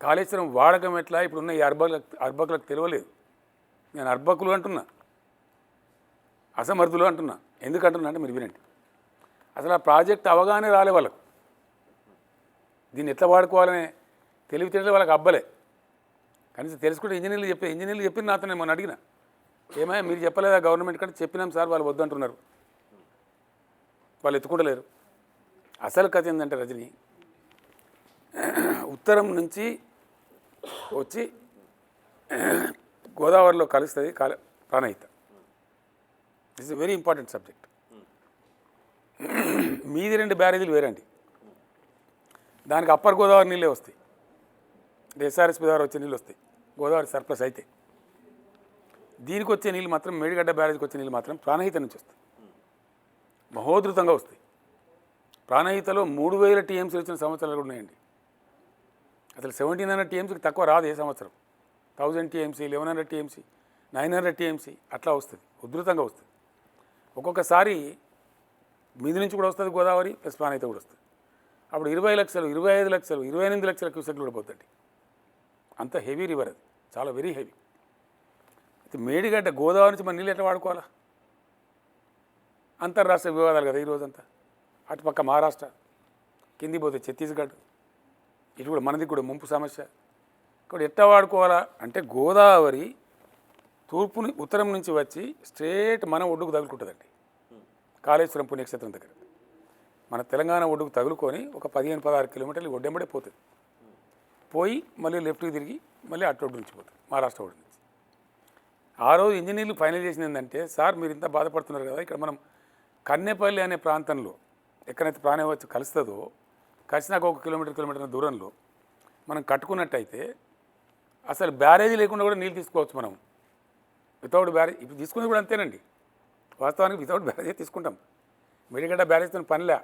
కాళేశ్వరం వాడకం ఎట్లా ఇప్పుడున్న ఈ అర్బకులకు తెలియలేదు. నేను అర్బకులు అంటున్నా, అసమర్థులు అంటున్నా. ఎందుకు అంటున్నా అంటే మీరు వినండి. అసలు ఆ ప్రాజెక్ట్ అవగాహన రాలే వాళ్ళకు. దీన్ని ఎట్లా వాడుకోవాలనే తెలివితేటలు వాళ్ళకి అబ్బలే. కనీసం తెలుసుకుంటే ఇంజనీర్లు చెప్పి నాతో నేను మొన్న అడిగిన, ఏమయ్యా మీరు చెప్పలేదా గవర్నమెంట్ కంటే? చెప్పినాం సార్, వాళ్ళు వద్దంటున్నారు, వాళ్ళు ఎత్తుకుంటలేరు. అసలు కథ ఏంటంటే రజని, ఉత్తరం నుంచి వచ్చి గోదావరిలో కలుస్తుంది Pranahita. This is very important subject. మీది 2 బ్యారేజీలు వేరండి. దానికి అప్పర్ గోదావరి నీళ్ళే వస్తాయి, ఎస్ఆర్ఎస్పి ద్వారా వచ్చే నీళ్ళు వస్తాయి, గోదావరి సర్ప్లస్ అయితే. దీనికి వచ్చే నీళ్ళు మాత్రం, మేడిగడ్డ బ్యారేజ్కి వచ్చే నీళ్ళు మాత్రం ప్రాణహిత నుంచి వస్తాయి, మహోధృతంగా వస్తాయి. ప్రాణహితలో 3000 టీఎంసీలు వచ్చిన సంవత్సరాలు కూడా ఉన్నాయండి. అసలు 1700 టీఎంసీకి తక్కువ రాదు ఏ సంవత్సరం. 1000 టీఎంసీ, 1100 టీఎంసీ, 900 టీఎంసీ అట్లా వస్తుంది, ఉధృతంగా వస్తుంది. ఒక్కొక్కసారి మీది నుంచి కూడా వస్తుంది గోదావరి, ప్లస్ ప్రాణహిత కూడా వస్తుంది. అప్పుడు 20 లక్షలు, 25 లక్షలు, 28 లక్షల క్యూసెక్లు కూడా పోతుంది. అంత హెవీ రివర్ అది, చాలా వెరీ హెవీ. అయితే మేడిగడ్డ గోదావరి నుంచి మన నీళ్ళు ఎట్లా వాడుకోవాలా? అంతర్రాష్ట్ర వివాదాలు కదా ఈరోజంతా. అటుపక్క మహారాష్ట్ర, కింది పోతే ఛత్తీస్గఢ్, ఇటు కూడా మనది కూడా ముంపు సమస్య. ఇక్కడ ఎట్లా వాడుకోవాలా అంటే గోదావరి ఉత్తరం నుంచి వచ్చి స్ట్రేట్ మన ఒడ్డుకు తగులుకుంటుందండి. కాళేశ్వరం పుణ్యక్షేత్రం దగ్గర మన తెలంగాణ ఒడ్డుకు తగులుకొని ఒక 15-16 కిలోమీటర్లు ఒడ్డెంబడే పోతుంది. పోయి మళ్ళీ లెఫ్ట్కి తిరిగి మళ్ళీ అటు ఒడ్డు నుంచి పోతుంది, మహారాష్ట్ర ఒడ్డు నుంచి. ఆ రోజు ఇంజనీర్లు ఫైనల్ చేసింది ఏంటంటే, సార్ మీరు ఇంత బాధపడుతున్నారు కదా, ఇక్కడ మనం కన్నెపల్లి అనే ప్రాంతంలో ఎక్కడైతే ప్రాణం వచ్చి కలుస్తుందో, కలిసినాక 1 కిలోమీటర్ దూరంలో మనం కట్టుకున్నట్టయితే అసలు బ్యారేజీ లేకుండా కూడా నీళ్ళు తీసుకోవచ్చు మనం. వితౌట్ బ్యారేజ్ ఇప్పుడు తీసుకునేది కూడా అంతేనండి. వాస్తవానికి వితౌట్ బ్యారేజే తీసుకుంటాం. మేడిగడ్డ బ్యారేజ్తో పనిలే.